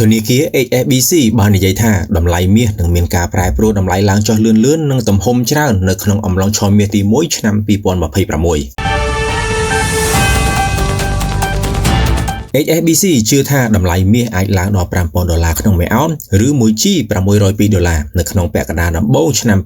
ធនាគារ HSBC បាននិយាយថាតម្លៃមាសនឹងមានការប្រែប្រួលតម្លៃឡើងចុះលឿនៗនិងទំហំច្រើននៅក្នុងអំឡុងឆមាសទី1ឆ្នាំ2026 HSBC ជឿថាតម្លៃមាសអាចឡើងដល់$5,000ក្នុងមួយអោនឬ1G $602នៅក្នុងពាក់កណ្ដាលដំបូងឆ្នាំ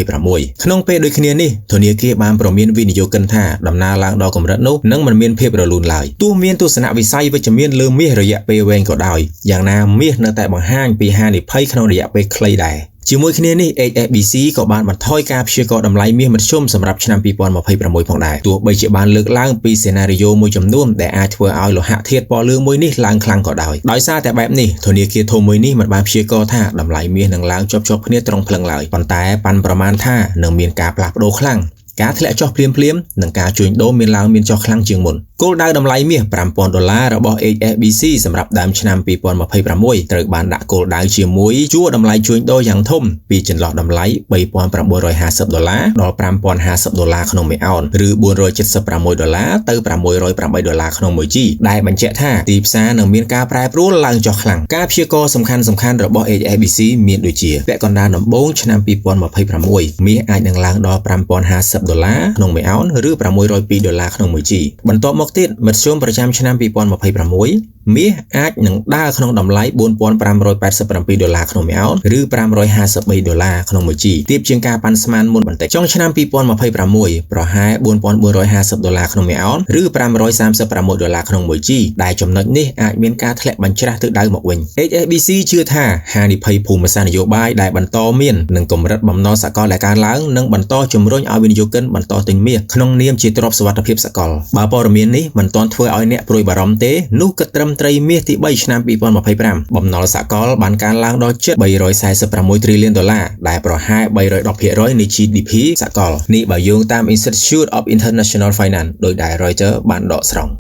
2026ក្នុងពេលដូចគ្នានេះធនាគារបានព្រមានវិនិយោគិនថាដំណើរឡើងដល់កម្រិតនោះនឹងមិនមានភាពរលូនឡើយទោះមានទស្សនវិស័យវិជ្ជមានលើមាសរយៈពេលវែងក៏ដោយយ៉ាងណាមាសនៅតែបង្ហាញពីហានិភ័យក្នុងរយៈពេលខ្លីដែរជាមួយគ្នានេះ HSBC ក៏បានបន្ថយការព្យាករណ៍តម្លៃមាសមធ្យមសម្រាប់ឆ្នាំ2026ផងដែរទោះបីជាបានលើកឡើងពីសេណារីយ៉ូមួយចំនួនដែលអាចធ្វើឲ្យលោហៈធាតុពណ៌លឿងមួយនេះឡើងខ្លាំងក៏ដោយសារតែបែបនេះធនាគារធំមួយនេះមិនបានព្យាករណ៍ថាតម្លៃមាសនឹងឡើងជាប់គ្នាត្រង់ភ្លឹងឡើយប៉ុន្តែប៉ាន់ប្រមាណថានឹងមានការផ្លាស់ប្ដូរខ្លាំងការធ្លាក់ចុះភ្លាមនិងការជួញដូរមានឡើងមានចុះខ្លាំងជាងមុនគោលដៅតម្លៃមាស$5,000របស់ HSBC សម្រាប់ដើមឆ្នាំ2026ត្រូវបានដាក់គោលដៅជាមួយជួរតម្លៃជួញដូរយ៉ាងធំពីចន្លោះតម្លៃ$3,950ដល់$5,050ក្នុងមួយអោនឬ$476ទៅ$608ក្នុងមួយ G ដែលបញ្ជាក់ថាទីផ្សារនឹងមានការប្រែប្រួលឡើងចុះខ្លាំងការព្យាករណ៍សំខាន់របស់ HSBC មានដូចជាពាក់កណ្ដាលដំបូងឆ្នាំ2026មាសអាចនឹងឡើងដល់$5,050ក្នុងមួយអោនឬ$602ក្នុងមួយ G បន្ទាប់មកទៀតមធ្យមប្រចាំឆ្នាំ2026មាសអាចនឹងដើរក្នុងតម្លៃ$4,587ក្នុងមួយអោនឬ$553ក្នុងមួយ G ទាបជាងការប៉ាន់ស្មានមុនបន្តិចចុងឆ្នាំ2026ប្រហែល$4,450ក្នុងមួយអោនឬ$536ក្នុងមួយ G ដែលចំណុចនេះអាចមានការធ្លាក់បញ្ច្រាស់ទិសដៅមកវិញ HSBC ជឿថាហានិភ័យភូមិសាស្ត្រនយោបាយដែលបន្តមាននិងកម្រិតបំណុលសកលដែលកើនឡើងនឹងបន្តជំរុញឲ្យវិនិយោគិនបន្តទិញមាសក្នុងនាមជាទ្រព្យសុវត្ថិភាពសកលបើព័ត៌មាននេះមិនទាន់ធ្វើឲ្យអ្នកព្រួយបារម្ភទេនោះគិតត្រឹមត្រីមាសទី3ឆ្នាំ2025បំណុលសកលបានកើនឡើងដល់ជិត$346 trillionដែលប្រហែល310%នៃ GDP សកលនេះបើយោងតាម Institute of International Finance ដោយដែល Reuters បានដកស្រង់